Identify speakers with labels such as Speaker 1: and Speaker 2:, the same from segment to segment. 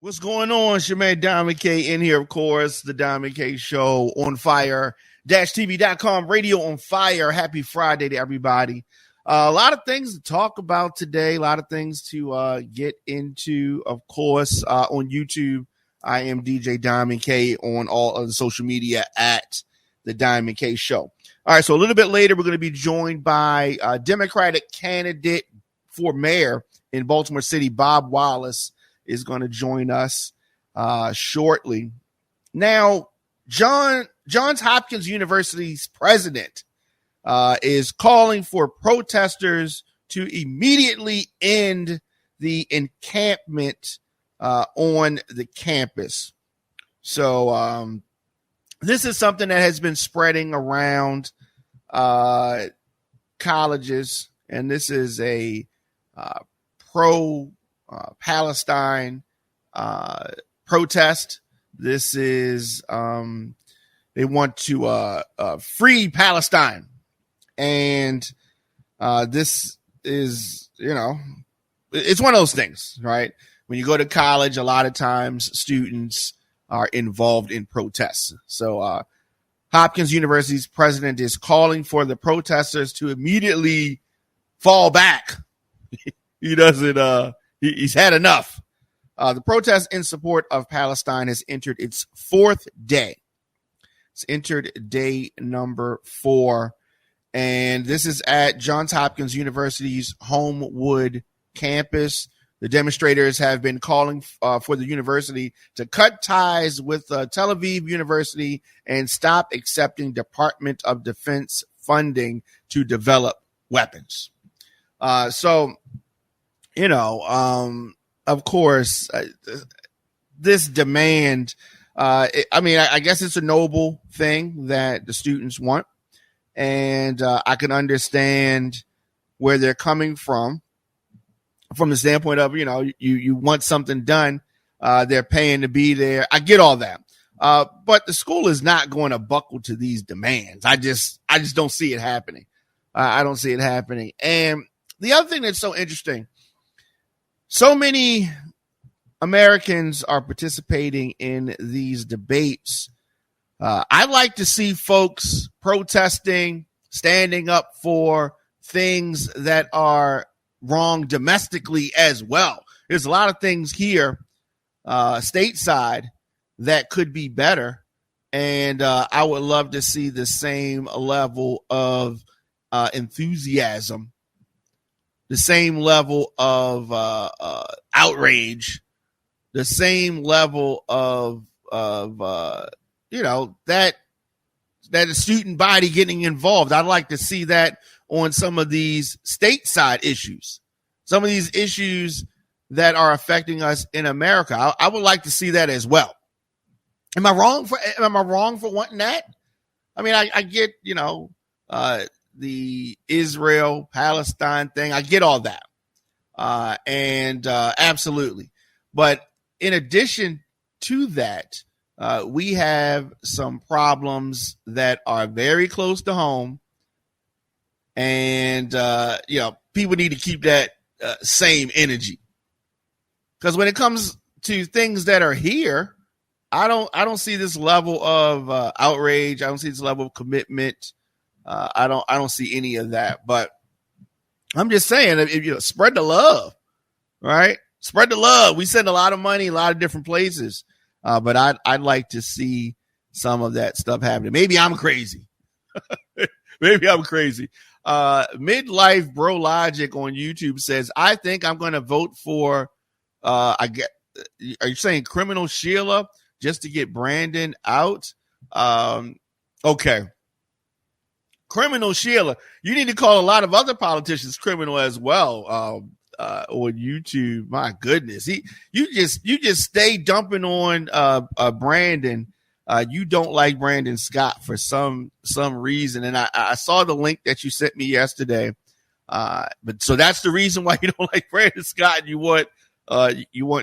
Speaker 1: What's going on? It's your man Diamond K in here, of course. The Diamond K Show on fire. TV.com, radio on fire. Happy Friday to everybody. A lot of things to talk about today. A lot of things to get into, of course, on YouTube. I am DJ Diamond K on all of the social media at the Diamond K Show. All right, so a little bit later, we're going to be joined by a Democratic candidate for mayor in Baltimore City, Bob Wallace, is going to join us shortly. Now, Johns Hopkins University's president is calling for protesters to immediately end the encampment on the campus. So this is something that has been spreading around colleges, and this is a pro-Palestine protest. This is they want to free Palestine, and this is, it's one of those things, right? When you go to college, a lot of times students are involved in protests. So Hopkins University's president is calling for the protesters to immediately fall back. He doesn't. He's had enough. The protest in support of Palestine has entered its fourth day. It's entered day number 4. And this is at Johns Hopkins University's Homewood campus. The demonstrators have been calling for the university to cut ties with Tel Aviv University and stop accepting Department of Defense funding to develop weapons. Of course, this demand, I guess it's a noble thing that the students want. And I can understand where they're coming from the standpoint of, you want something done. They're paying to be there. I get all that. But the school is not going to buckle to these demands. I just don't see it happening. I don't see it happening. And the other thing that's so interesting, so many Americans are participating in these debates. I like to see folks protesting, standing up for things that are wrong domestically as well. There's a lot of things here stateside that could be better. And I would love to see the same level of enthusiasm, the same level of outrage, the same level of that student body getting involved. I'd like to see that on some of these stateside issues, some of these issues that are affecting us in America. I would like to see that as well. Am I wrong for wanting that? I mean, I get, the Israel Palestine thing. I get all that. And absolutely. But in addition to that, we have some problems that are very close to home. And, people need to keep that same energy. Because when it comes to things that are here, I don't see this level of outrage. I don't see this level of commitment. I don't see any of that. But I'm just saying, if spread the love, right? Spread the love. We send a lot of money, a lot of different places. But I'd like to see some of that stuff happening. Maybe I'm crazy. Midlife Bro Logic on YouTube says, I think I'm going to vote for, are you saying criminal Sheila just to get Brandon out? Okay. Criminal Sheila. You need to call a lot of other politicians criminal as well. On YouTube. My goodness. You just stay dumping on Brandon. You don't like Brandon Scott for some reason. And I saw the link that you sent me yesterday. But so that's the reason why you don't like Brandon Scott. You want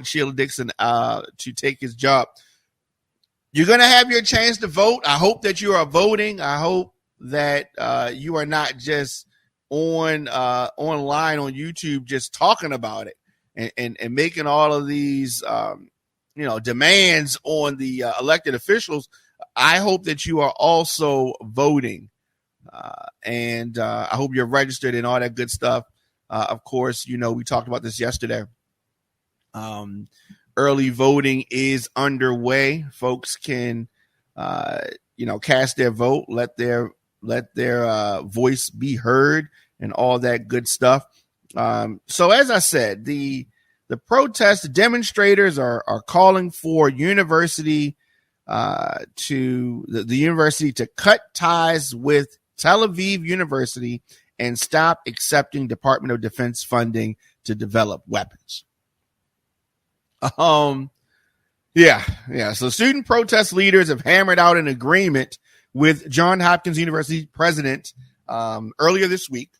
Speaker 1: Sheila Dixon to take his job. You're going to have your chance to vote. I hope that you are voting. I hope that you are not just online on YouTube just talking about it and making all of these demands on the elected officials, I hope that you are also voting. And I hope you're registered and all that good stuff. Of course, we talked about this yesterday. Early voting is underway. Folks can, cast their vote, let their voice be heard, and all that good stuff. So as I said, the protest demonstrators are calling for university to the university to cut ties with Tel Aviv University and stop accepting Department of Defense funding to develop weapons. Yeah. So student protest leaders have hammered out an agreement with Johns Hopkins University president earlier this week.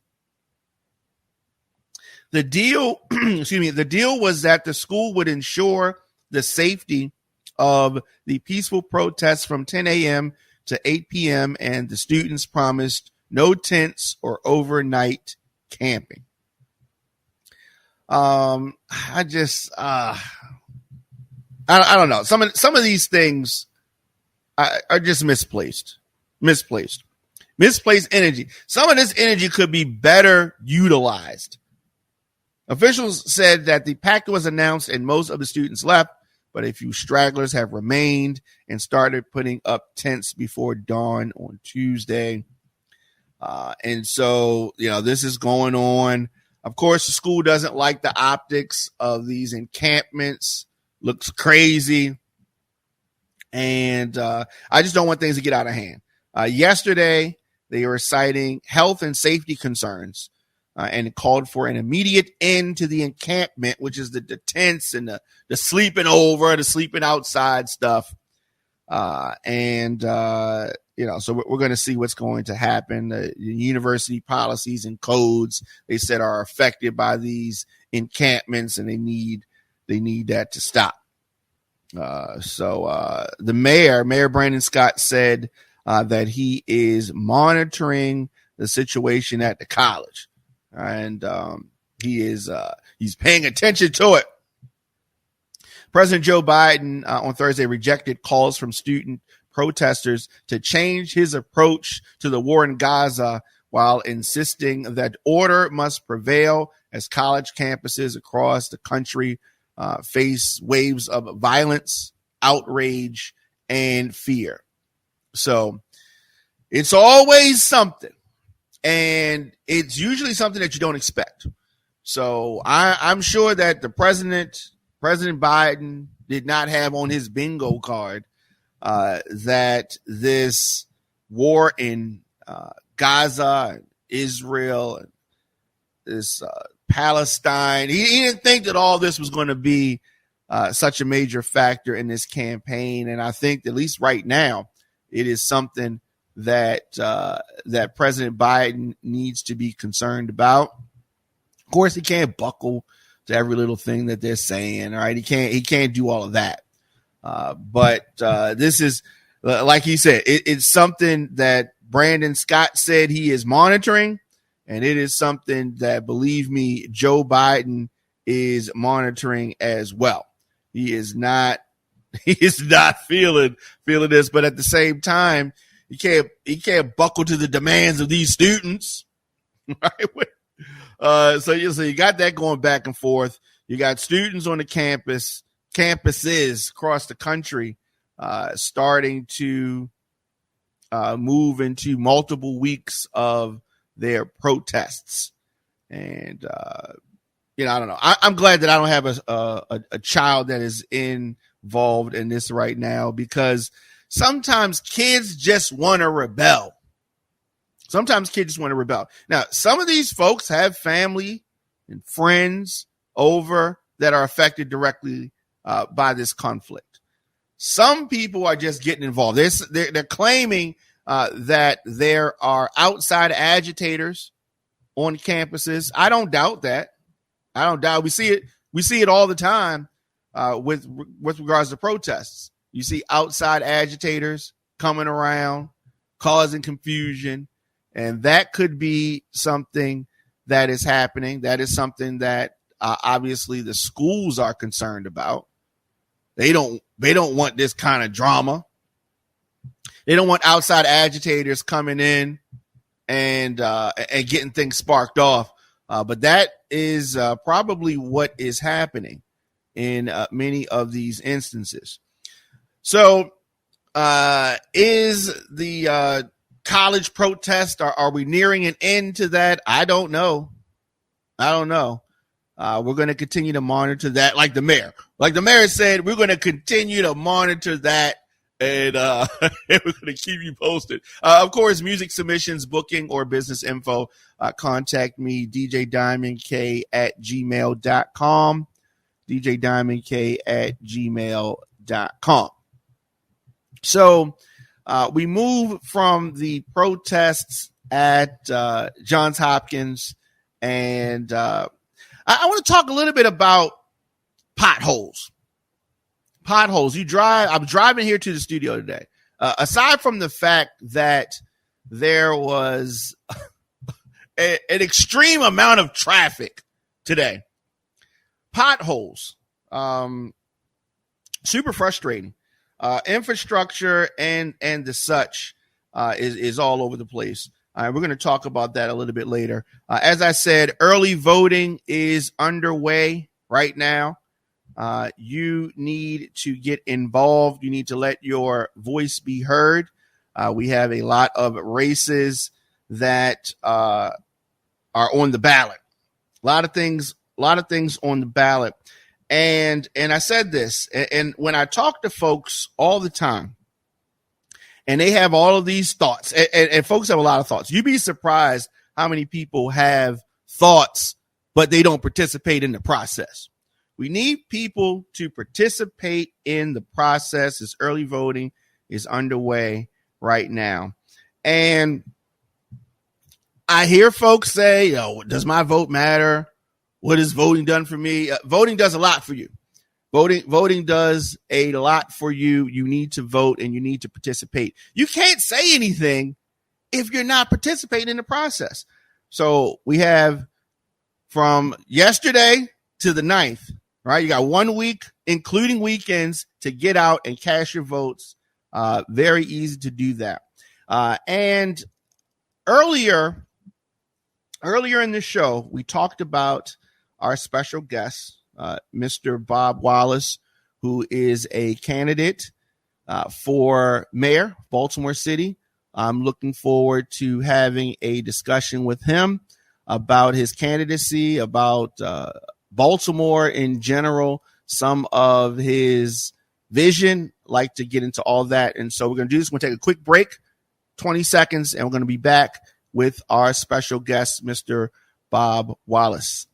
Speaker 1: The deal, the deal was that the school would ensure the safety of the peaceful protests from 10 a.m. to 8 p.m. and the students promised no tents or overnight camping. I don't know. Some of these things are just misplaced energy. Some of this energy could be better utilized. Officials said that the pact was announced and most of the students left, but a few stragglers have remained and started putting up tents before dawn on Tuesday. And so, this is going on. Of course, the school doesn't like the optics of these encampments. Looks crazy. And I just don't want things to get out of hand. Yesterday, they were citing health and safety concerns. And it called for an immediate end to the encampment, which is the tents and the sleeping over, the sleeping outside stuff. So we're going to see what's going to happen. The university policies and codes, they said, are affected by these encampments, and they need that to stop. The Mayor Brandon Scott, said that he is monitoring the situation at the college. And he's paying attention to it. President Joe Biden on Thursday rejected calls from student protesters to change his approach to the war in Gaza, while insisting that order must prevail as college campuses across the country face waves of violence, outrage, and fear. So it's always something. And it's usually something that you don't expect. So I'm sure that President Biden did not have on his bingo card that this war in Gaza, Israel, this Palestine, he didn't think that all this was going to be such a major factor in this campaign. And I think, at least right now, it is something that President Biden needs to be concerned about. Of course, he can't buckle to every little thing that they're saying. All right, he can't do all of that. But this is, like he said, it's something that Brandon Scott said he is monitoring, and it is something that, believe me, Joe Biden is monitoring as well. He is not feeling this, but at the same time, he can't buckle to the demands of these students, right? So you got that going back and forth. You got students on the campuses across the country, starting to move into multiple weeks of their protests, and I don't know. I'm glad that I don't have a child that is involved in this right now, because sometimes kids just want to rebel. Now, some of these folks have family and friends over that are affected directly by this conflict. Some people are just getting involved. They're claiming that there are outside agitators on campuses. I don't doubt that. We see it all the time with regards to protests. You see outside agitators coming around, causing confusion, and that could be something that is happening. That is something that obviously the schools are concerned about. They don't want this kind of drama. They don't want outside agitators coming in and getting things sparked off. But that is probably what is happening in many of these instances. So is the college protest, are we nearing an end to that? I don't know. We're going to continue to monitor that, like the mayor said, we're going to continue to monitor that, and we're going to keep you posted. Of course, music submissions, booking, or business info, contact me, djdiamondk@gmail.com, djdiamondk@gmail.com. So we move from the protests at Johns Hopkins, and I want to talk a little bit about potholes. I'm driving here to the studio today. Aside from the fact that there was an extreme amount of traffic today, potholes, super frustrating. Infrastructure and the such is all over the place. We're going to talk about that a little bit later. As I said, early voting is underway right now. You need to get involved. You need to let your voice be heard. We have a lot of races that are on the ballot. A lot of things on the ballot. And I said this, and when I talk to folks all the time, and they have all of these thoughts, and folks have a lot of thoughts. You'd be surprised how many people have thoughts, but they don't participate in the process. We need people to participate in the process. This early voting is underway right now. And I hear folks say, does my vote matter? What has voting done for me? Voting does a lot for you. Voting does a lot for you. You need to vote and you need to participate. You can't say anything if you're not participating in the process. So we have from yesterday to the 9th, right? You got 1 week, including weekends, to get out and cast your votes. Very easy to do that. And earlier in the show, we talked about our special guest, Mr. Bob Wallace, who is a candidate for mayor, Baltimore City. I'm looking forward to having a discussion with him about his candidacy, about Baltimore in general, some of his vision. Like to get into all that. And so we're going to do this. We're going to take a quick break, 20 seconds, and we're going to be back with our special guest, Mr. Bob Wallace.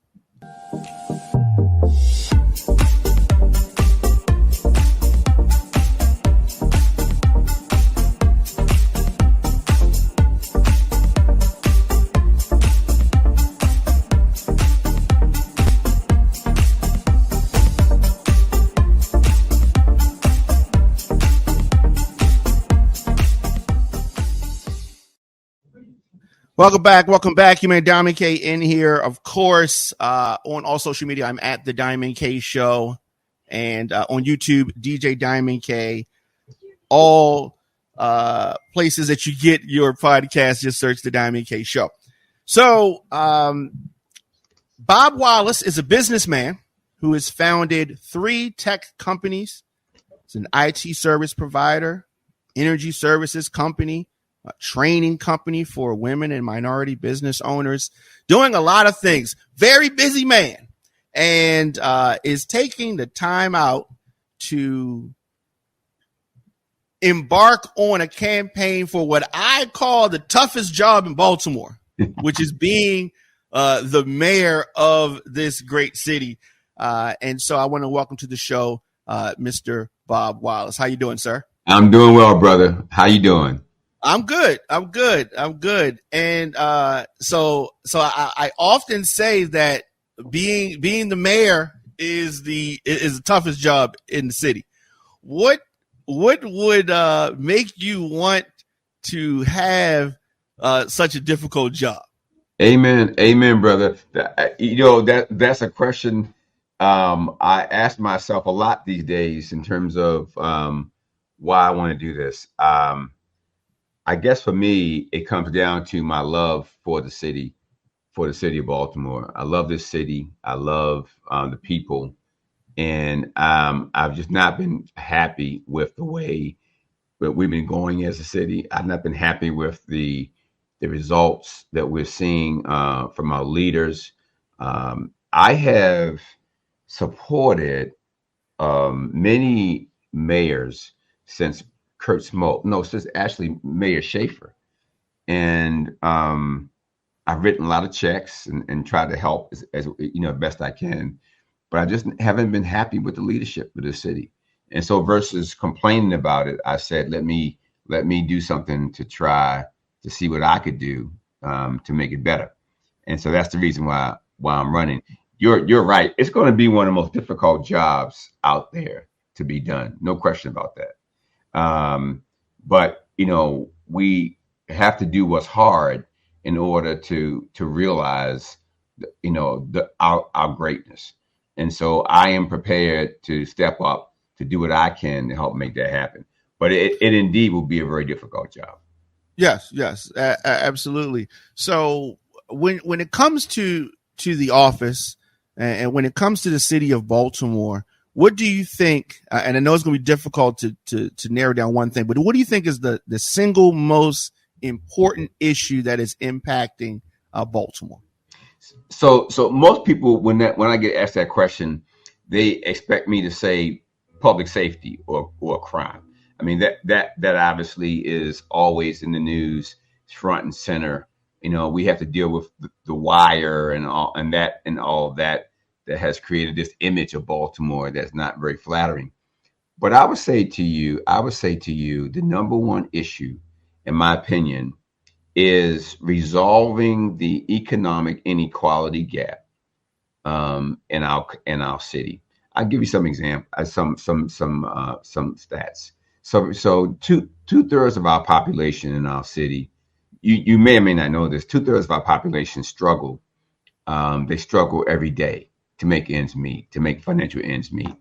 Speaker 1: Welcome back. You may Diamond K in here. Of course, on all social media, I'm at the Diamond K Show, and on YouTube, DJ Diamond K. All places that you get your podcast, just search the Diamond K Show. So, Bob Wallace is a businessman who has founded 3 tech companies. It's an IT service provider, energy services company, a training company for women and minority business owners, doing a lot of things. Very busy man, and is taking the time out to embark on a campaign for what I call the toughest job in Baltimore, which is being the mayor of this great city. And so I want to welcome to the show, Mr. Bob Wallace. How you doing, sir?
Speaker 2: I'm doing well, brother. How you doing?
Speaker 1: I'm good. And so I often say that being the mayor is the toughest job in the city. What would make you want to have such a difficult job?
Speaker 2: Amen, brother. That's a question I ask myself a lot these days in terms of why I want to do this. I guess for me, it comes down to my love for the city of Baltimore. I love this city. I love the people, and I've just not been happy with the way that we've been going as a city. I've not been happy with the results that we're seeing from our leaders. I have supported many mayors since Kurt Smoke. No, since actually Mayor Schaefer, and I've written a lot of checks and tried to help as best I can, but I just haven't been happy with the leadership of the city. And so, versus complaining about it, I said, let me do something to try to see what I could do to make it better. And so that's the reason why I'm running. You're right. It's going to be one of the most difficult jobs out there to be done. No question about that. But we have to do what's hard in order to realize our greatness. And so I am prepared to step up to do what I can to help make that happen. But it indeed will be a very difficult job.
Speaker 1: Yes, absolutely. So when it comes to the office and when it comes to the city of Baltimore, what do you think? And I know it's going to be difficult to narrow down one thing, but what do you think is the single most important issue that is impacting Baltimore?
Speaker 2: So most people, when I get asked that question, they expect me to say public safety or crime. I mean, that obviously is always in the news, front and center. We have to deal with the wire and all of that has created this image of Baltimore that's not very flattering. But I would say to you, the number one issue, in my opinion, is resolving the economic inequality gap in our city. I'll give you some example, some stats. So two-thirds of our population in our city, you may or may not know this, two-thirds of our population struggle. They struggle every day to make ends meet, to make financial ends meet.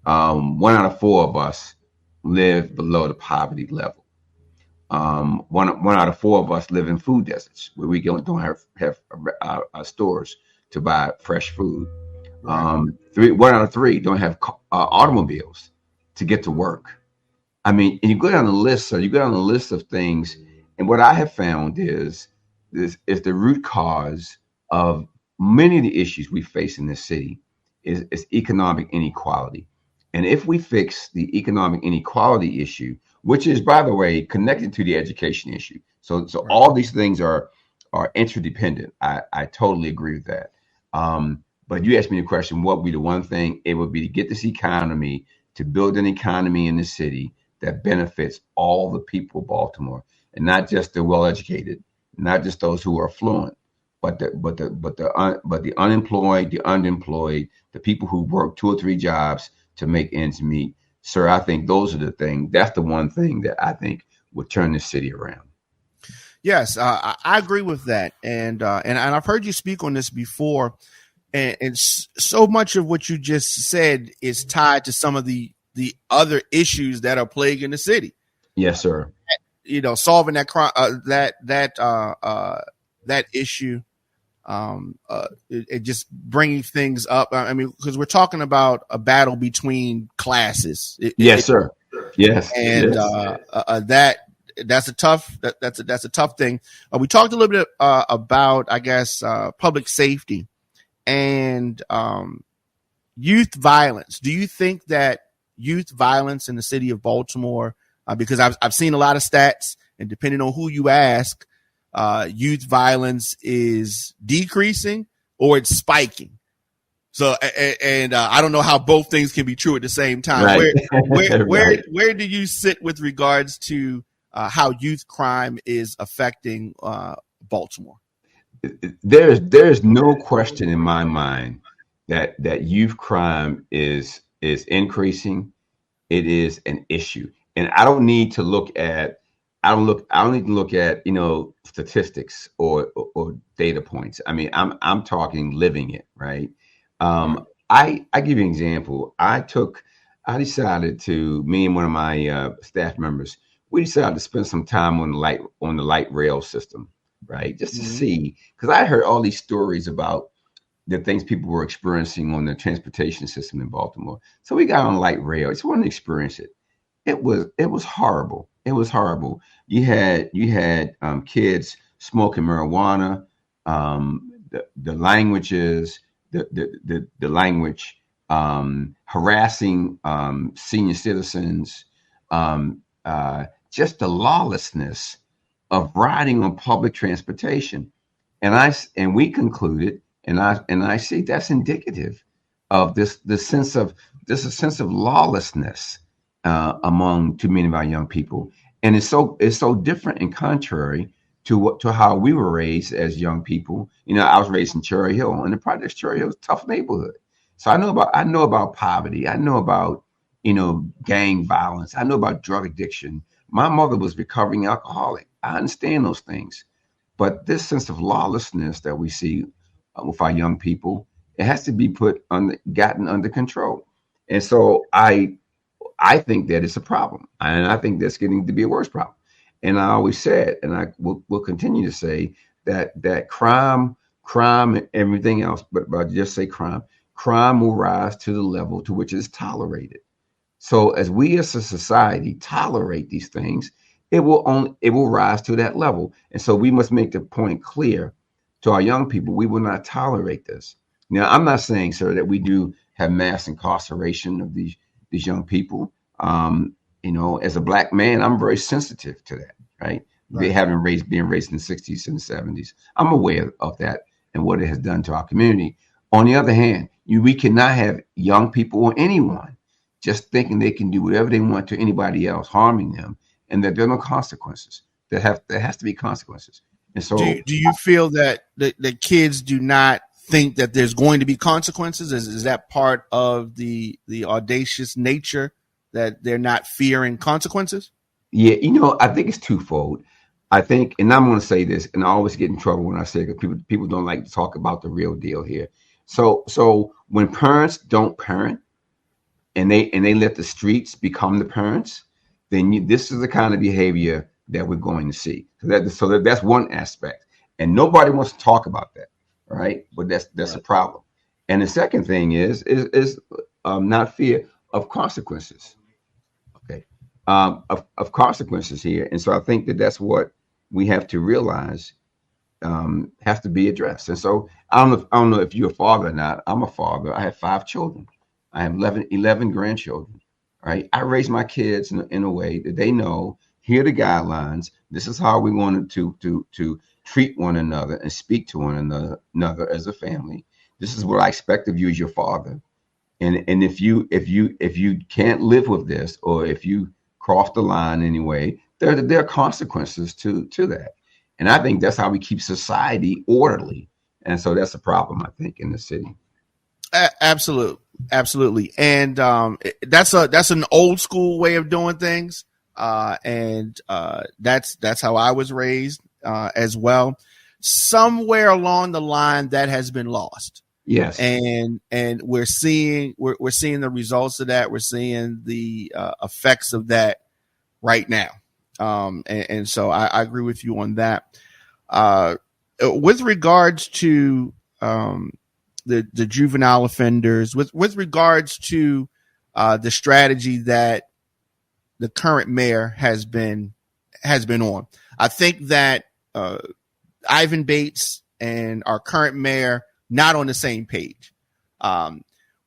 Speaker 2: 1 out of 4 of us live below the poverty level. One out of 4 of us live in food deserts where we don't have stores to buy fresh food.
Speaker 1: Right.
Speaker 2: 1 out of 3 don't have automobiles to get to work. I mean, and you go down the list, of things, and what I have found is the root cause of many of the issues we face in this city is economic inequality. And if we fix the economic inequality issue, which is, by the way, connected to the education issue, so
Speaker 1: Right.
Speaker 2: all these things are interdependent. I totally agree with that. But you asked me the question, what would be the one thing? It would be to get this economy, to build an economy in the city that benefits all the people of Baltimore, and not just the well-educated, not just those who are affluent, but the unemployed, the underemployed, the people who work 2 or 3 jobs to make ends meet. Sir, I think those are the things. That's the one thing that I think would turn the city around.
Speaker 1: Yes, I agree with that, and I've heard you speak on this before, and so much of what you just said is tied to some of the other issues that are plaguing the city.
Speaker 2: Yes, sir.
Speaker 1: Solving that crime, that issue, it just bringing things up. I mean, because we're talking about a battle between classes.
Speaker 2: Yes, sir. Yes,
Speaker 1: and
Speaker 2: yes.
Speaker 1: That's a tough thing. We talked a little bit about, I guess, public safety and youth violence. Do you think that youth violence in the city of Baltimore, because I've seen a lot of stats, and depending on who you ask, youth violence is decreasing or it's spiking? So, and I don't know how both things can be true at the same time.
Speaker 2: Right.
Speaker 1: Where do you sit with regards to how youth crime is affecting Baltimore?
Speaker 2: There's no question in my mind that youth crime is increasing. It is an issue, and I don't need to look at statistics or data points. I mean, I'm talking living it, right? I give you an example. I decided to, me and one of my staff members, we decided to spend some time on the light rail system, right? Just to
Speaker 1: Mm-hmm.
Speaker 2: see, because I heard all these stories about the things people were experiencing on the transportation system in Baltimore. So we got on light rail. I just wanted to experience it. It was horrible. It was horrible. You had kids smoking marijuana, the languages, the language, harassing senior citizens, just the lawlessness of riding on public transportation. And we concluded, and I see that's indicative of this sense of a sense of lawlessness among too many of our young people, and it's so different and contrary to how we were raised as young people. I was raised in Cherry Hill, and the projects Cherry Hill is a tough neighborhood. So I know about poverty. I know about gang violence. I know about drug addiction. My mother was recovering alcoholic. I understand those things, but this sense of lawlessness that we see with our young people, it has to be gotten under control. And so I think that it's a problem, and I think that's getting to be a worse problem. And I always said, and I will continue to say that crime, and everything else, but just say crime will rise to the level to which it is tolerated. So as we as a society tolerate these things, it will rise to that level. And so we must make the point clear to our young people: we will not tolerate this. Now, I'm not saying, sir, that we do have mass incarceration of these young people. As a black man, I'm very sensitive to that, right? They
Speaker 1: Right.
Speaker 2: having being raised in the 60s and 70s. I'm aware of that and what it has done to our community. On the other hand, we cannot have young people or anyone just thinking they can do whatever they want to anybody else, harming them, and that there are no consequences. There has to be consequences. And so,
Speaker 1: Do you feel that the kids do not think that there's going to be consequences? Is that part of the audacious nature, that they're not fearing consequences?
Speaker 2: yeah, I think it's twofold. I think, and I'm going to say this, and I always get in trouble when I say it, because people don't like to talk about the real deal here. So when parents don't parent, and they let the streets become the parents, then this is the kind of behavior that we're going to see. So that's one aspect, and nobody wants to talk about that, right? But that's a
Speaker 1: Right.
Speaker 2: problem. And the second thing is not fear of consequences. Okay, of consequences here, and so I think that's what we have to realize has to be addressed. And so I don't know if you're a father or not. I'm a father. I have 5 children. I have 11 grandchildren. Right. I raise my kids in a way that they know, here are the guidelines. This is how we want to treat one another and speak to one another as a family. This is what I expect of you as your father. And if you can't live with this, or if you cross the line anyway, there are consequences to that. And I think that's how we keep society orderly. And so that's a problem, I think, in the city.
Speaker 1: Absolutely, and that's an old school way of doing things, and that's how I was raised as well. Somewhere along the line, that has been lost,
Speaker 2: Yes.
Speaker 1: and we're seeing the results of that. We're seeing the effects of that right now, and so I agree with you on that. With regards to the juvenile offenders, with regards to the strategy that the current mayor has been on, I think that Ivan Bates and our current mayor not on the same page.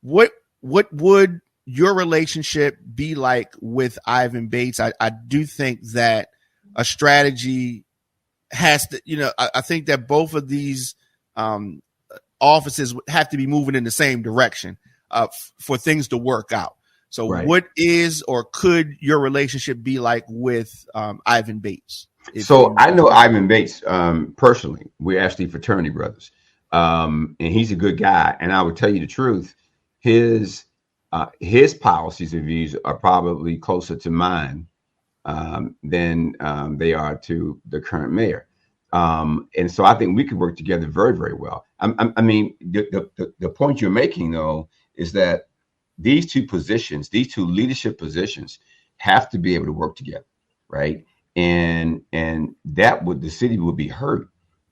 Speaker 1: What would your relationship be like with Ivan Bates? I do think that a strategy has to, I think that both of these offices have to be moving in the same direction for things to work out. So
Speaker 2: Right.
Speaker 1: what is, or could your relationship be like with Ivan Bates?
Speaker 2: So I know Ivan Bates personally. We're actually fraternity brothers, and he's a good guy. And I would tell you the truth, his policies and views are probably closer to mine than they are to the current mayor. And so I think we could work together very, very well. I mean, the point you're making, though, is that these two positions, these two leadership positions, have to be able to work together, right? And that would, the city would be hurt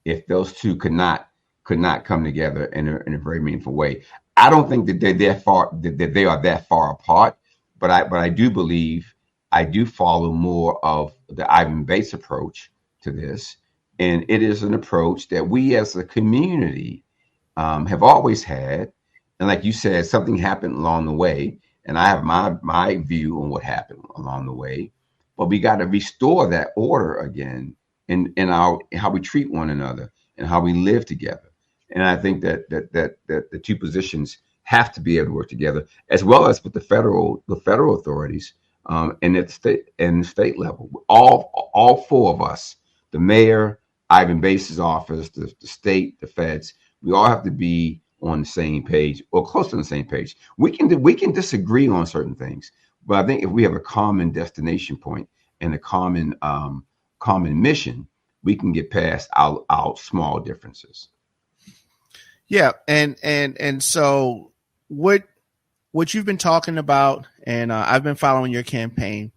Speaker 2: if those two could not come together in a very meaningful way. I don't think that that they are that far apart, but I do believe, I do follow more of the Ivan Bates approach to this, and it is an approach that we as a community have always had. And like you said, something happened along the way, and I have my view on what happened along the way. But we got to restore that order again in our how we treat one another and how we live together. And I think that the two positions have to be able to work together, as well as with the federal authorities, and at the state level. All four of us, the mayor, Ivan Base's office, the state, the feds, we all have to be on the same page or close to the same page. We can disagree on certain things, but I think if we have a common destination point and a common mission, we can get past our small differences.
Speaker 1: Yeah, and so what you've been talking about, and I've been following your campaign.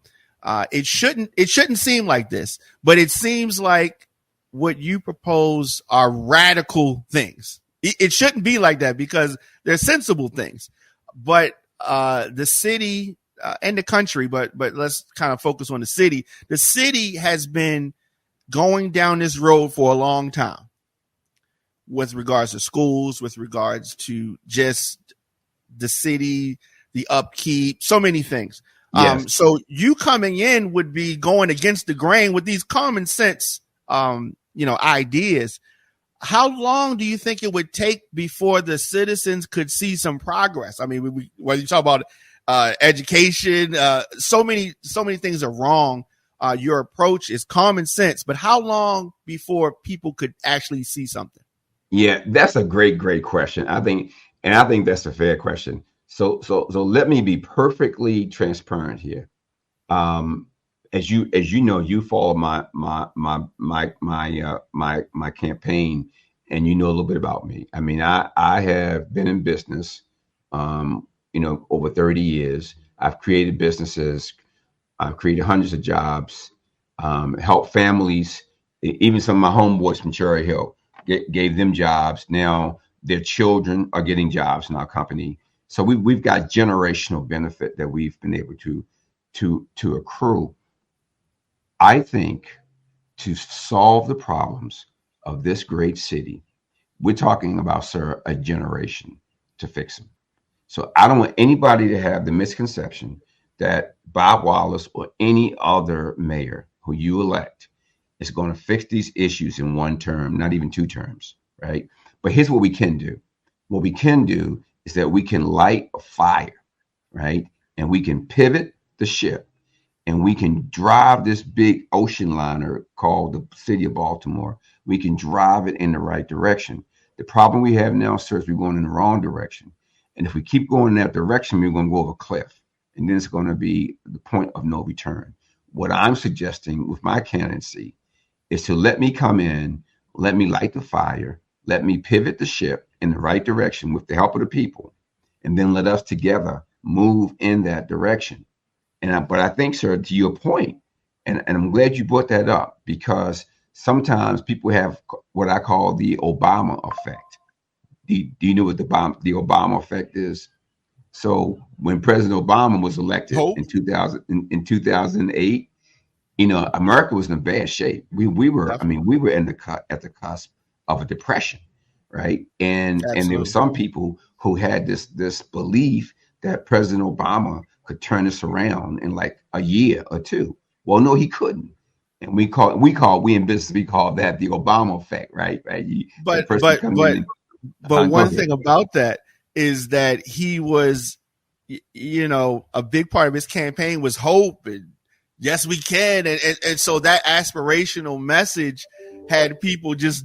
Speaker 1: It shouldn't seem like this, but it seems like what you propose are radical things. It shouldn't be like that because they're sensible things. But the city and the country, but let's kind of focus on the city. The city has been going down this road for a long time with regards to schools, with regards to just the city, the upkeep, so many things.
Speaker 2: Yes.
Speaker 1: So you coming in would be going against the grain with these common sense, ideas. How long do you think it would take before the citizens could see some progress? I mean, when you talk about education, so many things are wrong. Your approach is common sense, but how long before people could actually see something?
Speaker 2: Yeah, that's a great question. I think that's a fair question. So let me be perfectly transparent here. As you know, you follow my campaign, and you know a little bit about me. I mean, I have been in business, over 30 years. I've created businesses. I've created hundreds of jobs, helped families, even some of my homeboys from Cherry Hill, gave them jobs. Now their children are getting jobs in our company. So we've got generational benefit that we've been able to accrue. I think to solve the problems of this great city, we're talking about, sir, a generation to fix them. So I don't want anybody to have the misconception that Bob Wallace or any other mayor who you elect is going to fix these issues in one term, not even two terms, right? But here's what we can do. What we can do is that we can light a fire, right? And we can pivot the ship, and we can drive this big ocean liner called the city of Baltimore. We can drive it in the right direction. The problem we have now, sir, is we're going in the wrong direction. And if we keep going in that direction, we're going to go over a cliff. And then it's going to be the point of no return. What I'm suggesting with my candidacy is to let me come in, let me light the fire, let me pivot the ship in the right direction with the help of the people, and then let us together move in that direction. But I think, sir, to your point, and I'm glad you brought that up, because sometimes people have what I call the Obama effect. Do you know what the Obama effect is? So when President Obama was elected in 2008, America was in bad shape. We were at the cusp of a depression, right? And there were some people who had this belief that President Obama could turn this around in like a year or two. Well, no, he couldn't. And we in business, we call that the Obama effect, right?
Speaker 1: But one thing about that is that he was, a big part of his campaign was hope and yes, we can. And so that aspirational message had people just,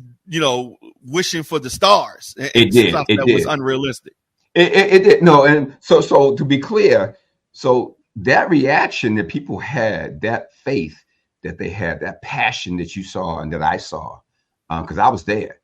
Speaker 1: wishing for the stars.
Speaker 2: It did. It
Speaker 1: was unrealistic.
Speaker 2: It did. No. And so to be clear, so that reaction that people had, that faith that they had, that passion that you saw and that I saw, because I was there,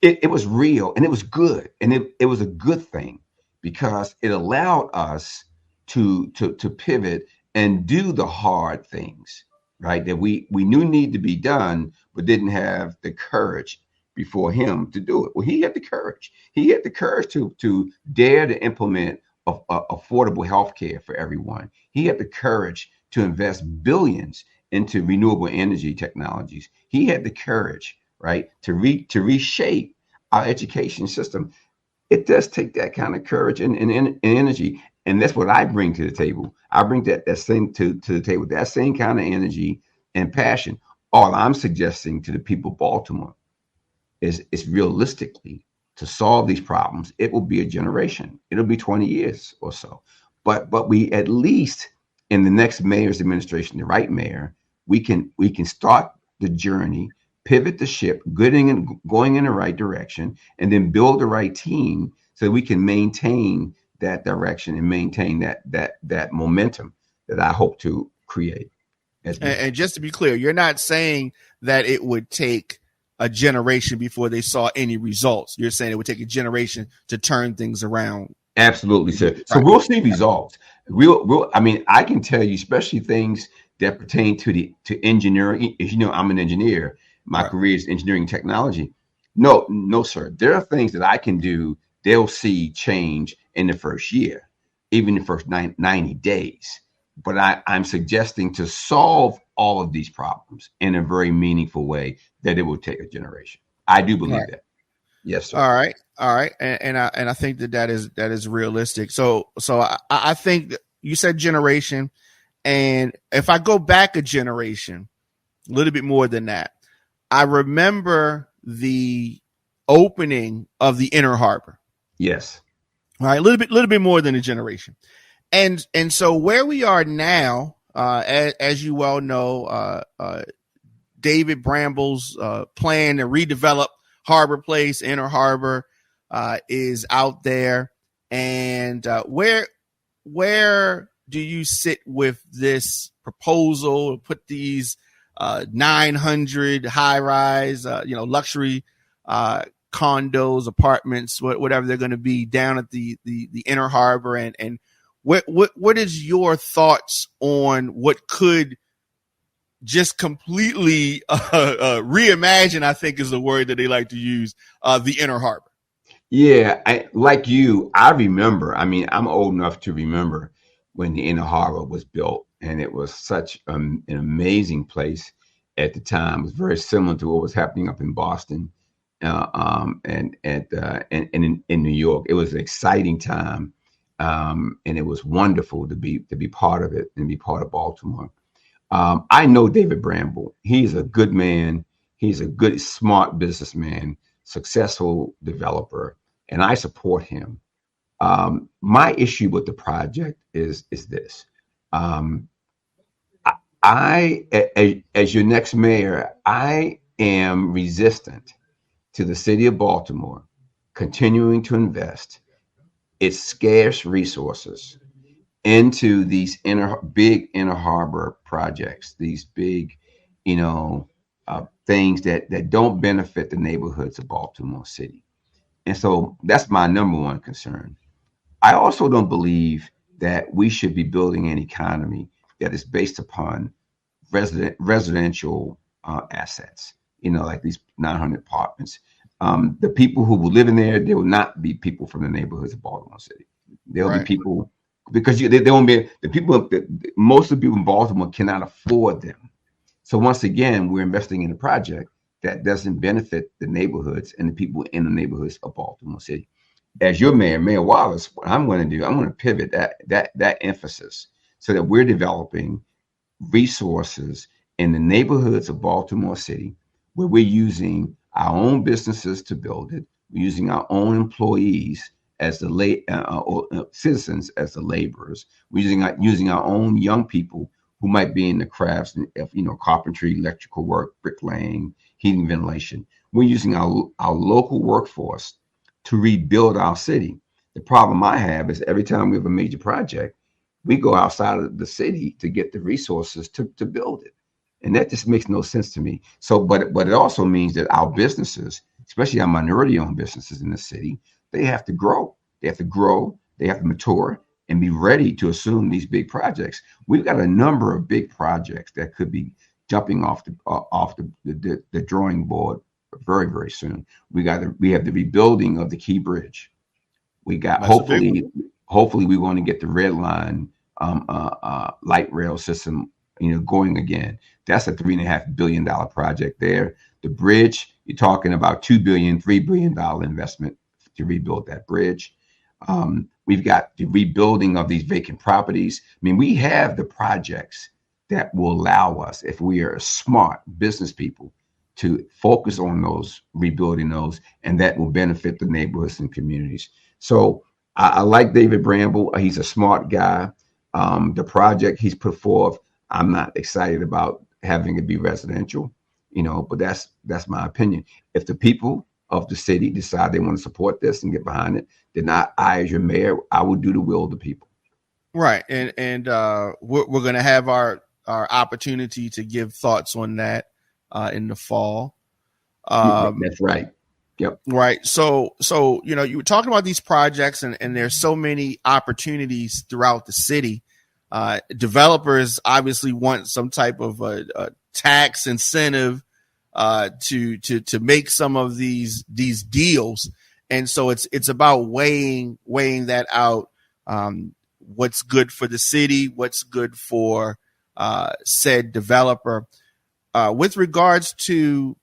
Speaker 2: it was real and it was good. And it was a good thing. because it allowed us to pivot and do the hard things, right? That we knew need to be done, but didn't have the courage before him to do it. Well, he had the courage. He had the courage to dare to implement affordable health care for everyone. He had the courage to invest billions into renewable energy technologies. He had the courage, right, to reshape our education system. It does take that kind of courage and energy. And that's what I bring to the table. I bring that same to the table, that same kind of energy and passion. All I'm suggesting to the people of Baltimore is realistically to solve these problems. It will be a generation. It'll be 20 years or so. But we at least in the next mayor's administration, the right mayor, we can start the journey, pivot the ship, going in the right direction, and then build the right team so we can maintain that direction and maintain that momentum that I hope to create.
Speaker 1: And just to be clear, you're not saying that it would take a generation before they saw any results. You're saying it would take a generation to turn things around.
Speaker 2: Absolutely, sir. So we'll see results. I mean, I can tell you, especially things that pertain to engineering. As you know, I'm an engineer. My career is engineering technology. No, sir. There are things that I can do. They'll see change in the first year, even the first 90 days. But I'm suggesting to solve all of these problems in a very meaningful way that it will take a generation. I do believe that. Yes, sir.
Speaker 1: All right, and I think that is realistic. So I think you said generation, and if I go back a generation, a little bit more than that, I remember the opening of the Inner Harbor.
Speaker 2: Yes.
Speaker 1: All right, a little bit more than a generation, and so where we are now, as you well know, David Bramble's plan to redevelop Harbor Place, Inner Harbor, is out there. And where do you sit with this proposal to put these 900 high-rise, luxury condos, apartments, whatever they're going to be down at the Inner Harbor, and what is your thoughts on what could just completely reimagine, I think is the word that they like to use, the Inner Harbor?
Speaker 2: Yeah, like you, I remember. I mean, I'm old enough to remember when the Inner Harbor was built, and it was such an amazing place at the time. It was very similar to what was happening up in Boston, and in New York. It was an exciting time, and it was wonderful to be part of it and be part of Baltimore. I know David Bramble. He's a good man. He's a good, smart businessman, successful developer, and I support him. My issue with the project is this. As your next mayor, I am resistant to the city of Baltimore continuing to invest its scarce resources into these big inner harbor projects, these big, things that don't benefit the neighborhoods of Baltimore City. And so that's my number one concern. I also don't believe that we should be building an economy that is based upon residential assets, like these 900 apartments. The people who will live in there, they will not be people from the neighborhoods of Baltimore City. They'll be people, because they won't be the people. Most of the people in Baltimore cannot afford them. So once again, we're investing in a project that doesn't benefit the neighborhoods and the people in the neighborhoods of Baltimore City. As your mayor, Mayor Wallace, what I'm going to do, I'm going to pivot that emphasis so that we're developing resources in the neighborhoods of Baltimore City, where we're using our own businesses to build it. We're using our own employees as the citizens as the laborers. We're using our own young people who might be in the crafts, carpentry, electrical work, bricklaying, heating, ventilation. We're using our local workforce to rebuild our city. The problem I have is every time we have a major project, we go outside of the city to get the resources to build it. And that just makes no sense to me. So, but it also means that our businesses, especially our minority-owned businesses in the city, they have to grow. They have to grow. They have to mature and be ready to assume these big projects. We've got a number of big projects that could be jumping off the drawing board very, very soon. We have the rebuilding of the Key Bridge. We got
Speaker 1: That's a big one.
Speaker 2: hopefully we want to get the Red Line light rail system, going again. That's a $3.5 billion project there. The bridge, you're talking about $2 billion, $3 billion investment to rebuild that bridge. We've got the rebuilding of these vacant properties. I mean, we have the projects that will allow us, if we are smart business people, to focus on those, rebuilding those, and that will benefit the neighborhoods and communities. So I like David Bramble. He's a smart guy. The project he's put forth, I'm not excited about having it be residential, but that's my opinion. If the people of the city decide they want to support this and get behind it, then I as your mayor, I will do the will of the people.
Speaker 1: Right. And we're going to have our opportunity to give thoughts on that in the fall.
Speaker 2: That's right. Yep.
Speaker 1: Right. So, you were talking about these projects and there's so many opportunities throughout the city. Developers obviously want some type of a tax incentive to make some of these deals. And so it's about weighing that out. What's good for the city, what's good for said developer. With regards to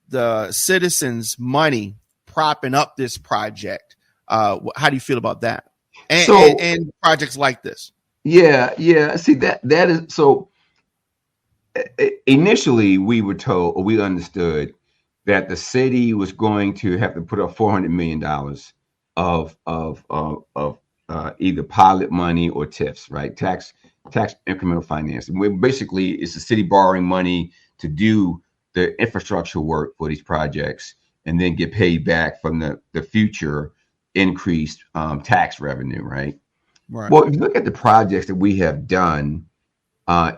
Speaker 1: the citizens' money propping up this project, how do you feel about that? And projects like this?
Speaker 2: Yeah. See, that is so. Initially, we were told, or we understood, that the city was going to have to put up $400 million of either pilot money or TIFs, right? Tax incremental financing. Basically, it's the city borrowing money to do the infrastructure work for these projects, and then get paid back from the future increased tax revenue, right?
Speaker 1: Right.
Speaker 2: Well, if you look at the projects that we have done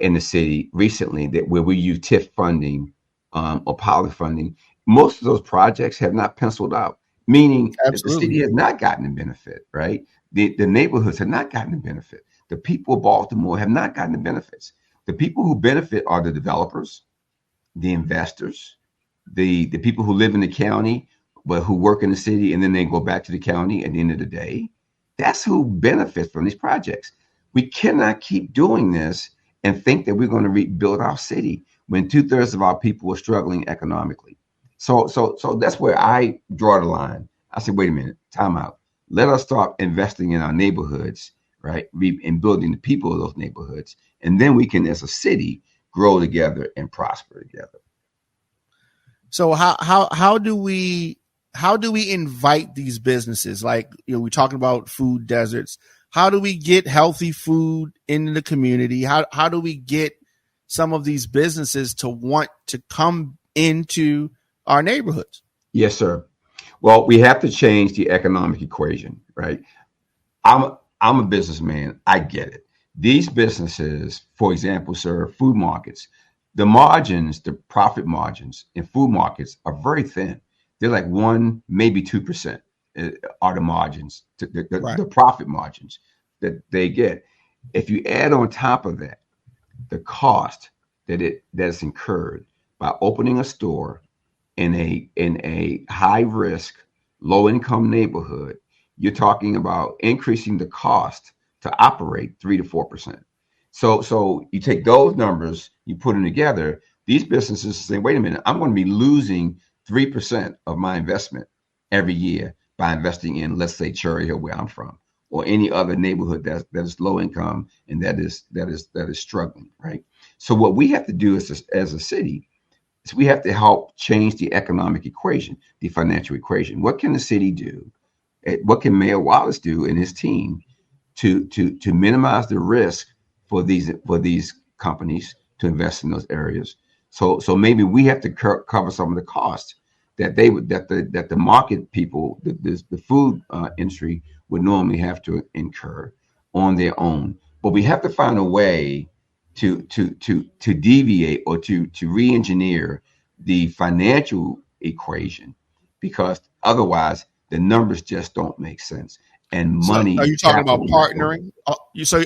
Speaker 2: in the city recently, where we use TIF funding or pilot funding, most of those projects have not penciled out, meaning that the city has not gotten the benefit, right? The neighborhoods have not gotten the benefit. The people of Baltimore have not gotten the benefits. The people who benefit are the developers, the investors, the people who live in the county, but who work in the city, and then they go back to the county at the end of the day. That's who benefits from these projects. We cannot keep doing this and think that we're going to rebuild our city when 2/3 of our people are struggling economically. So that's where I draw the line. I said, wait a minute, time out. Let us start investing in our neighborhoods, right? And building the people of those neighborhoods. And then we can, as a city, grow together and prosper together.
Speaker 1: So how do we invite these businesses? Like, we're talking about food deserts. How do we get healthy food into the community? How do we get some of these businesses to want to come into our neighborhoods?
Speaker 2: Yes, sir. Well, we have to change the economic equation, right? I'm a businessman. I get it. These businesses, for example, sir, food markets, the profit margins in food markets are very thin. They're like 1%, maybe 2% are the margins, the profit margins that they get. If you add on top of that the cost that's incurred by opening a store in a high risk, low income neighborhood, you're talking about increasing the cost to operate 3 to 4%. So you take those numbers, you put them together. These businesses say, wait a minute, I'm going to be losing 3% of my investment every year by investing in, let's say, Cherry Hill, where I'm from, or any other neighborhood that is low income and that is struggling, right? So what we have to do as a city is we have to help change the economic equation, the financial equation. What can the city do? What can Mayor Wallace do and his team to minimize the risk for these companies to invest in those areas? So maybe we have to cover some of the costs that the market people, the food industry would normally have to incur on their own. But we have to find a way to deviate or to re-engineer the financial equation, because otherwise the numbers just don't make sense. and
Speaker 1: So are
Speaker 2: money,
Speaker 1: you talking about
Speaker 2: capital.
Speaker 1: partnering?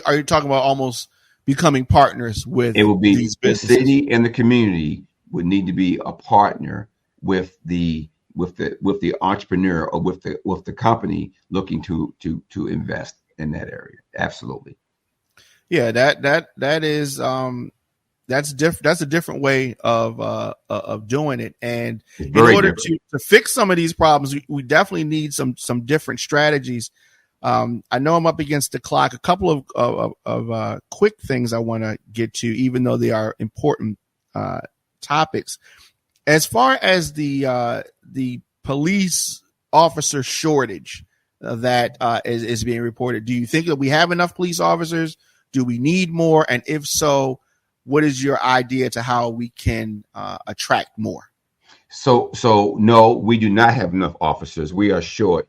Speaker 1: Are you talking about almost becoming partners with
Speaker 2: It will be
Speaker 1: these
Speaker 2: the
Speaker 1: businesses?
Speaker 2: city and the community would need to be a partner with the entrepreneur or with the company looking to invest in that area. Absolutely.
Speaker 1: Yeah, that is that's a different way of doing it. And
Speaker 2: It's
Speaker 1: in
Speaker 2: very
Speaker 1: order
Speaker 2: different.
Speaker 1: to fix some of these problems, we definitely need some different strategies. I know I'm up against the clock. A couple of quick things I want to get to, even though they are important topics. As far as the police officer shortage that is being reported, do you think that we have enough police officers? Do we need more? And if so, what is your idea to how we can attract more?
Speaker 2: So no, we do not have enough officers. We are short.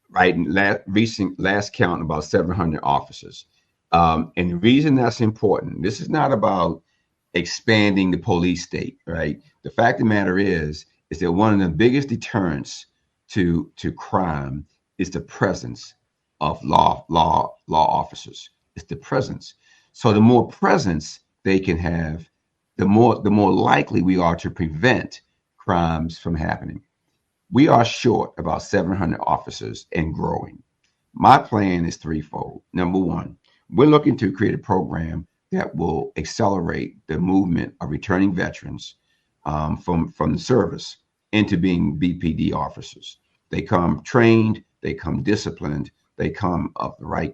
Speaker 2: Right, last count about 700 officers. And the reason that's important, this is not about expanding the police state, right? The fact of the matter is that one of the biggest deterrents to crime is the presence of law officers. It's the presence. So the more presence they can have, the more likely we are to prevent crimes from happening. We are short about 700 officers and growing. My plan is threefold. Number one, we're looking to create a program that will accelerate the movement of returning veterans from the service into being BPD officers. They come trained, they come disciplined, they come of the right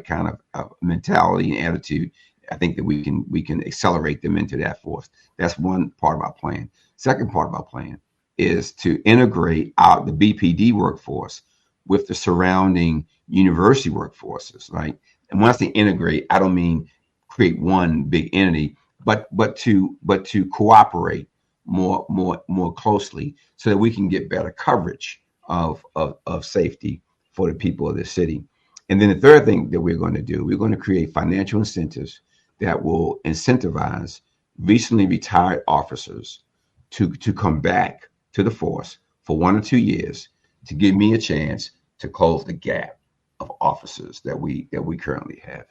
Speaker 2: kind of mentality and attitude. I think that we can accelerate them into that force. That's one part of our plan. Second part of our plan is to integrate out the BPD workforce with the surrounding university workforces, right? And when I say integrate, I don't mean create one big entity, but to cooperate more closely so that we can get better coverage of safety for the people of the city. And then the third thing that we're going to do, we're going to create financial incentives that will incentivize recently retired officers to come back to the force for 1 or 2 years to give me a chance to close the gap of officers that we currently have.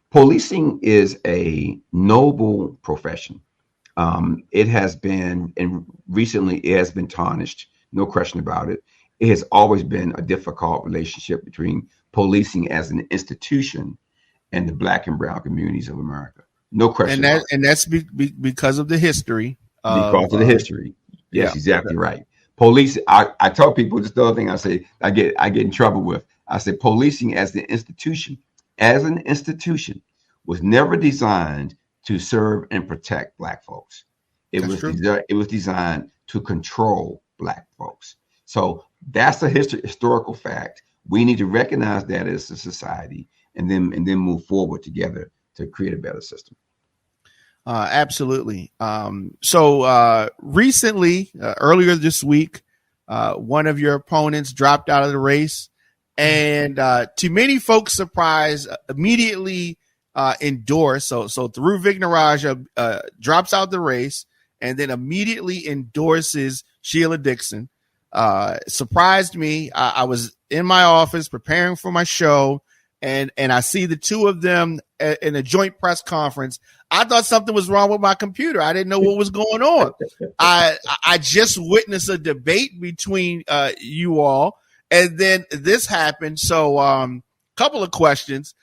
Speaker 2: Policing is a noble profession. It has been, and recently it has been tarnished, no question about it. It has always been a difficult relationship between policing as an institution and the Black and brown communities of America. No question about it.
Speaker 1: And that's because of the history of
Speaker 2: Because of the history.
Speaker 1: yeah.
Speaker 2: Yes, exactly right. Police. I tell people just the other thing I say. I get in trouble with. I say policing as an institution, was never designed to serve and protect Black folks. It was designed to control Black folks. So that's a historical fact. We need to recognize that as a society, and then move forward together to create a better system.
Speaker 1: Absolutely. So recently, earlier this week, one of your opponents dropped out of the race, and to many folks' surprise, immediately endorsed. So Through Vignaraja drops out the race and then immediately endorses Sheila Dixon. Surprised me. I was in my office preparing for my show, and I see the two of them in a joint press conference. I thought something was wrong with my computer. I didn't know what was going on. I just witnessed a debate between you all, and then this happened. So, couple of questions.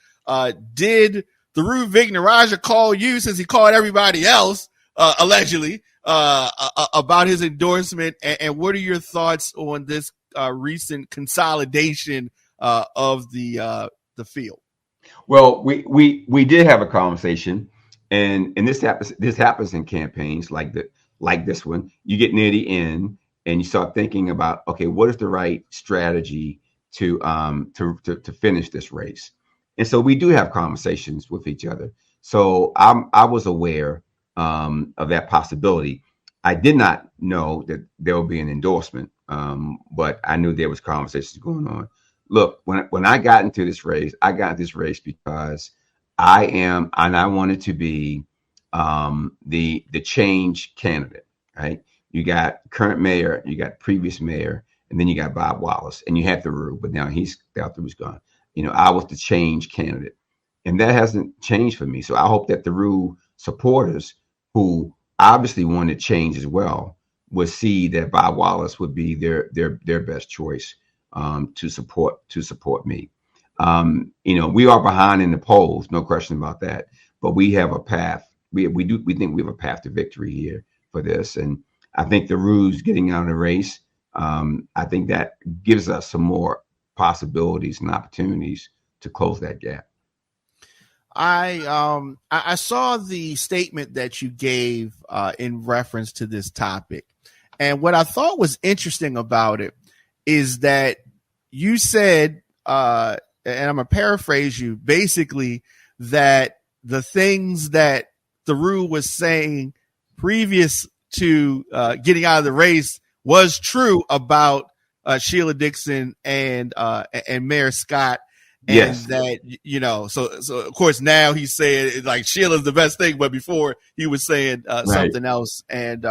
Speaker 1: Did Through Vignaraja call you, since he called everybody else, allegedly, about his endorsement? And what are your thoughts on this recent consolidation of the field?
Speaker 2: Well, we did have a conversation, and this happens in campaigns like this one. You get near the end, and you start thinking about, okay, what is the right strategy to finish this race? And so we do have conversations with each other. So I was aware of that possibility. I did not know that there would be an endorsement, but I knew there was conversations going on. Look, when I got into this race, I got into this race because I wanted to be the change candidate, right? You got current mayor, you got previous mayor, and then you got Bob Wallace, and you had Theroux, but now Theroux's gone. I was the change candidate, and that hasn't changed for me. So I hope that Theroux supporters, who obviously wanted change as well, would see that Bob Wallace would be their best choice to support me. We are behind in the polls, no question about that. But we have a path. We think we have a path to victory here for this, and I think Theroux's getting out of the race. I think that gives us some more possibilities and opportunities to close that gap.
Speaker 1: I saw the statement that you gave in reference to this topic, and what I thought was interesting about it is that you said, and I'm gonna paraphrase you, basically that the things that Theroux was saying previous to getting out of the race was true about Sheila Dixon and Mayor Scott. And
Speaker 2: yes.
Speaker 1: that, so of course now he's saying like Sheila's the best thing, but before he was saying something else. And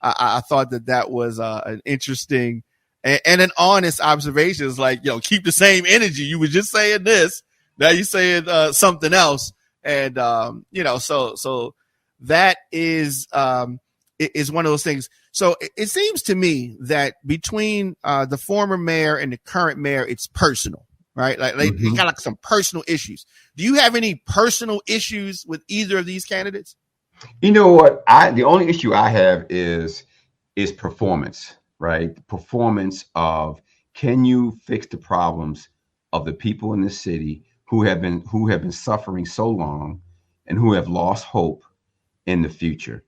Speaker 1: I thought that was an interesting and an honest observation. It's like, keep the same energy. You were just saying this, now you're saying something else. And, so that is one of those things. So it seems to me that between the former mayor and the current mayor, it's personal. Right, like they got like some personal issues. Do you have any personal issues with either of these candidates?
Speaker 2: You know what? The only issue I have is performance. Right, the performance of, can you fix the problems of the people in the city who have been suffering so long and who have lost hope in the future?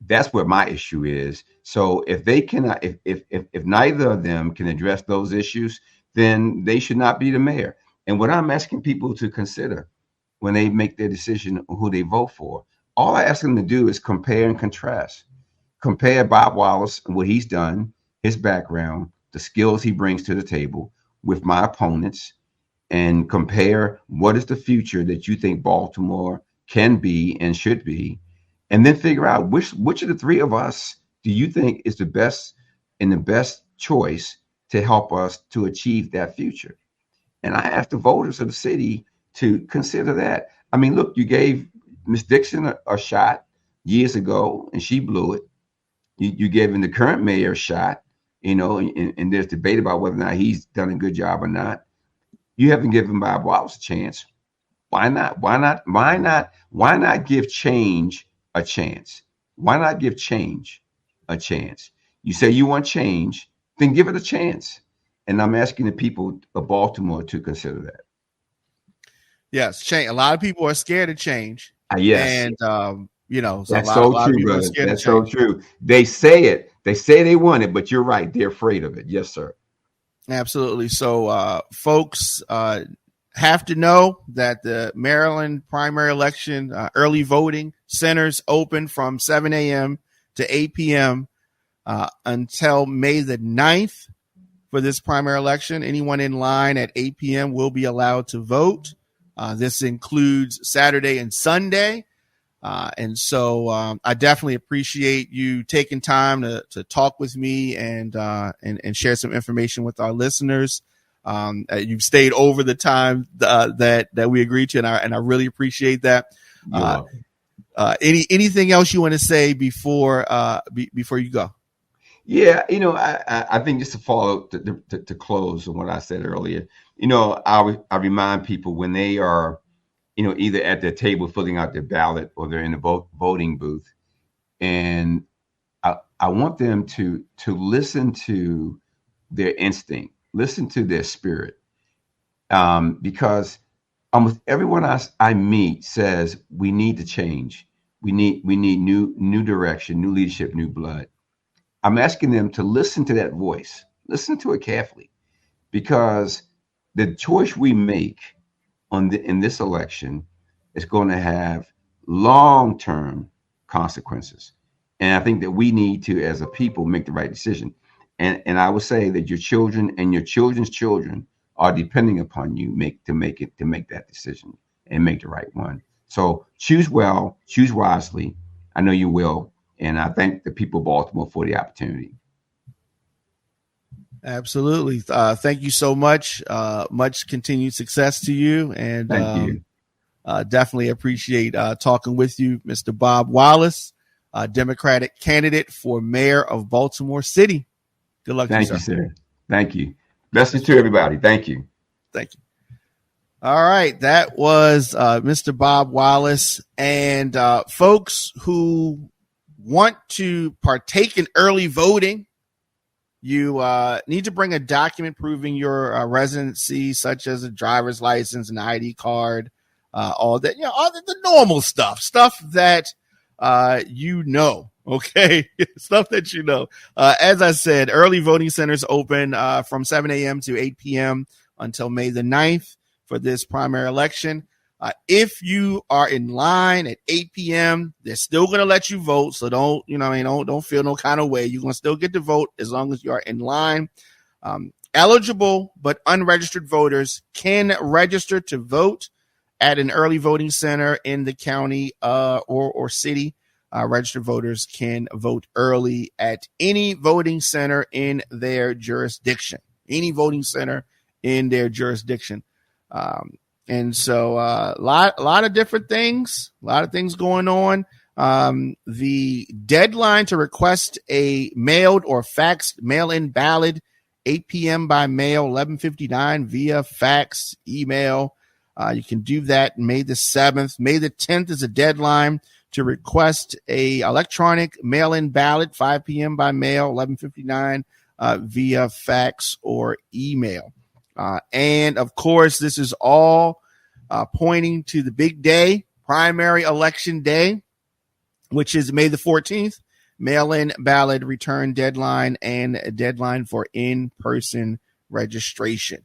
Speaker 2: That's what my issue is. So if they cannot, if neither of them can address those issues, then they should not be the mayor. And what I'm asking people to consider when they make their decision on who they vote for, all I ask them to do is compare and contrast. Compare Bob Wallace and what he's done, his background, the skills he brings to the table with my opponents, and compare what is the future that you think Baltimore can be and should be, and then figure out which of the three of us do you think is the best choice to help us to achieve that future. And I ask the voters of the city to consider that. I mean, look, you gave Miss Dixon a shot years ago, and she blew it. You gave the current mayor a shot, and there's debate about whether or not he's done a good job or not. You haven't given Bob Wallace a chance. Why not? Why not give change a chance? Why not give change a chance? You say you want change, then give it a chance. And I'm asking the people of Baltimore to consider that.
Speaker 1: Yes, change. A lot of people are scared of change.
Speaker 2: Yes.
Speaker 1: And, so
Speaker 2: that's a lot of people are scared of change. That's so true. They say it. They say they want it, but you're right. They're afraid of it. Yes, sir.
Speaker 1: Absolutely. So, folks have to know that the Maryland primary election early voting centers open from 7 a.m. to 8 p.m. Until May the 9th for this primary election. Anyone in line at 8 p.m. will be allowed to vote. This includes Saturday and Sunday. And so I definitely appreciate you taking time to talk with me and share some information with our listeners. You've stayed over the time that we agreed to, and I really appreciate that. Anything else you want to say before you go?
Speaker 2: Yeah, I think just to follow to close on what I said earlier, I remind people when they are, either at their table filling out their ballot or they're in the voting booth, and I want them to listen to their instinct, listen to their spirit, because almost everyone I meet says we need to change, we need new direction, new leadership, new blood. I'm asking them to listen to that voice, listen to it carefully, because the choice we make in this election is going to have long-term consequences. And I think that we need to, as a people, make the right decision. And I would say that your children and your children's children are depending upon you to make that decision and make the right one. So choose well, choose wisely. I know you will. And I thank the people of Baltimore for the opportunity.
Speaker 1: Absolutely. Thank you so much. Much continued success to you, and
Speaker 2: Thank you.
Speaker 1: definitely appreciate talking with you, Mr. Bob Wallace, Democratic candidate for mayor of Baltimore City. Good luck to you,
Speaker 2: Thank
Speaker 1: sir.
Speaker 2: you, sir. Thank you. Blessings
Speaker 1: Yes,
Speaker 2: to everybody. Thank you.
Speaker 1: thank you. All right. That was Mr. Bob Wallace. And folks who want to partake in early voting, you need to bring a document proving your residency, such as a driver's license, an ID card, all that, all the normal stuff that okay, stuff that As I said, early voting centers open from 7 a.m. to 8 p.m. until May the 9th for this primary election. If you are in line at 8 p.m., they're still going to let you vote. So don't feel no kind of way. You're going to still get to vote as long as you are in line. Eligible but unregistered voters can register to vote at an early voting center in the county or city. Registered voters can vote early at any voting center in their jurisdiction. Any voting center in their jurisdiction. And so a lot of different things, going on. The deadline to request a mailed or faxed mail-in ballot, 8 p.m. by mail, 11:59 via fax, email. You can do that May the 7th. May the 10th is a deadline to request a electronic mail-in ballot, 5 p.m. by mail, 11:59 via fax or email. And of course, this is all pointing to the big day, primary election day, which is May the 14th, mail-in ballot return deadline and a deadline for in-person registration.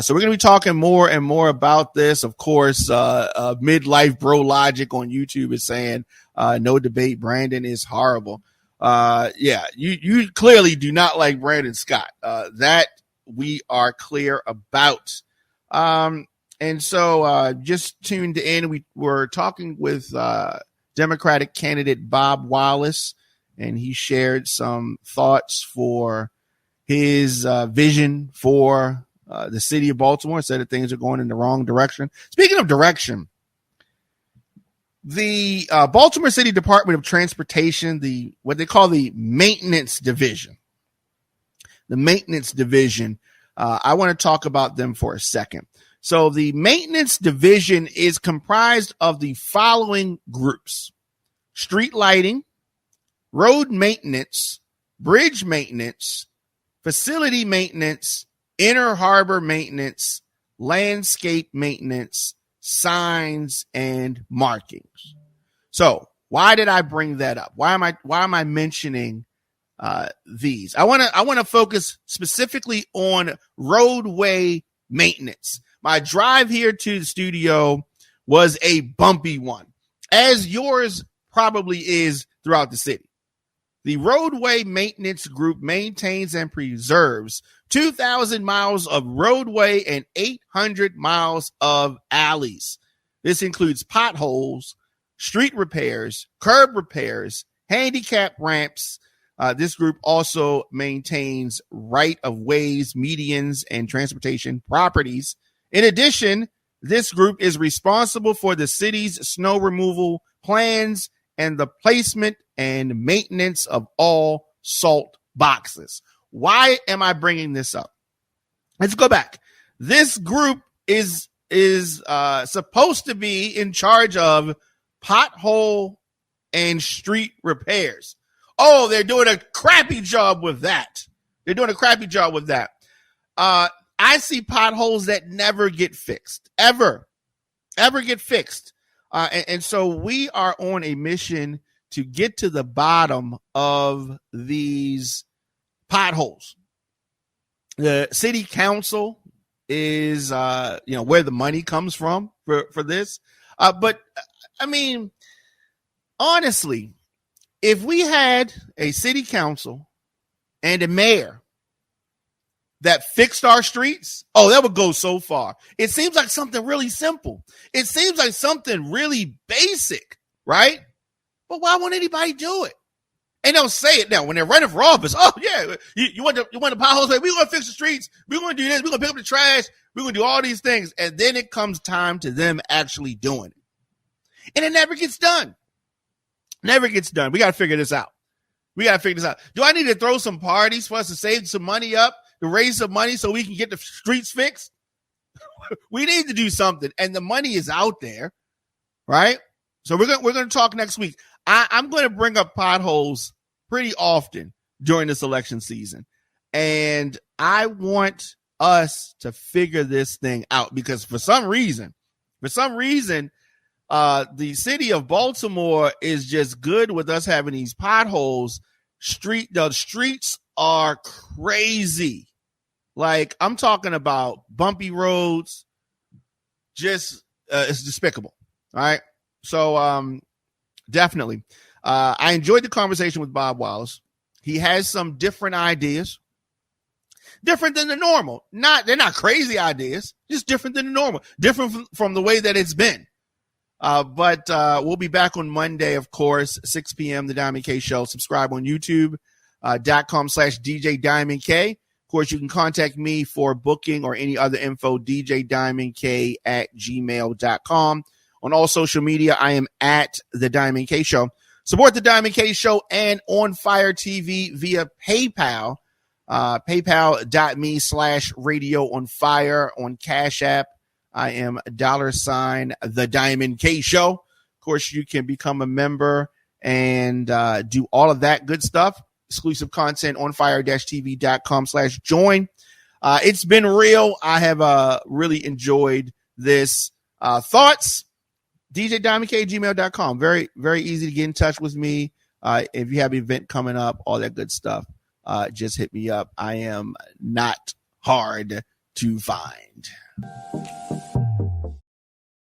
Speaker 1: So we're going to be talking more and more about this. Of course, Midlife Bro Logic on YouTube is saying, no debate, Brandon is horrible. You clearly do not like Brandon Scott. That we are clear about. And so just tuned in, we were talking with Democratic candidate Bob Wallace, and he shared some thoughts for his vision for the city of Baltimore, said that things are going in the wrong direction. Speaking of direction, the Baltimore City Department of Transportation, what they call the maintenance division, I want to talk about them for a second. So the maintenance division is comprised of the following groups: street lighting, road maintenance, bridge maintenance, facility maintenance, inner harbor maintenance, landscape maintenance, signs, and markings. So why did I bring that up? Why am I mentioning these? I want to focus specifically on roadway maintenance. My drive here to the studio was a bumpy one, as yours probably is throughout the city. The roadway maintenance group maintains and preserves 2,000 miles of roadway and 800 miles of alleys. This includes potholes, street repairs, curb repairs, handicap ramps. This group also maintains right-of-ways, medians, and transportation properties. In addition, this group is responsible for the city's snow removal plans and the placement and maintenance of all salt boxes. Why am I bringing this up? Let's go back. This group is supposed to be in charge of pothole and street repairs. Oh, they're doing a crappy job with that. I see potholes that never get fixed, ever get fixed. And so we are on a mission to get to the bottom of these potholes. The city council is, where the money comes from for this. But I mean, honestly, if we had a city council and a mayor that fixed our streets, that would go so far. It seems like something really simple. It seems like something really basic, right? But why won't anybody do it? And they'll say it now when they're running for office. Oh yeah, you want the potholes? We're gonna fix the streets. We're gonna do this. We're gonna pick up the trash. We're gonna do all these things, and then it comes time to them actually doing it, and it never gets done. Never gets done. We got to figure this out. Do I need to throw some parties for us to save some money up, to raise some money so we can get the streets fixed? We need to do something, and the money is out there, right? So we're going to talk next week. I'm going to bring up potholes pretty often during this election season, and I want us to figure this thing out because for some reason, the city of Baltimore is just good with us having these potholes. The streets are crazy. Like, I'm talking about bumpy roads. Just, it's despicable. All right. So, definitely. I enjoyed the conversation with Bob Wallace. He has some different ideas. Different than the normal. They're not crazy ideas, just different than the normal. Different from the way that it's been. But we'll be back on Monday, of course, 6 p.m. The Diamond K Show. Subscribe on YouTube.com/DJ Diamond K. Of course, you can contact me for booking or any other info, djdiamondk@gmail.com. On all social media, I am at The Diamond K Show. Support The Diamond K Show and On Fire TV via PayPal. PayPal.me/radio on fire. On Cash App, I am $ The Diamond K Show. Of course, you can become a member and do all of that good stuff. Exclusive content on fire-tv.com/join. It's been real. I have really enjoyed this. Thoughts? djdiamondk@gmail.com. Very, very easy to get in touch with me. If you have an event coming up, all that good stuff, just hit me up. I am not hard to find.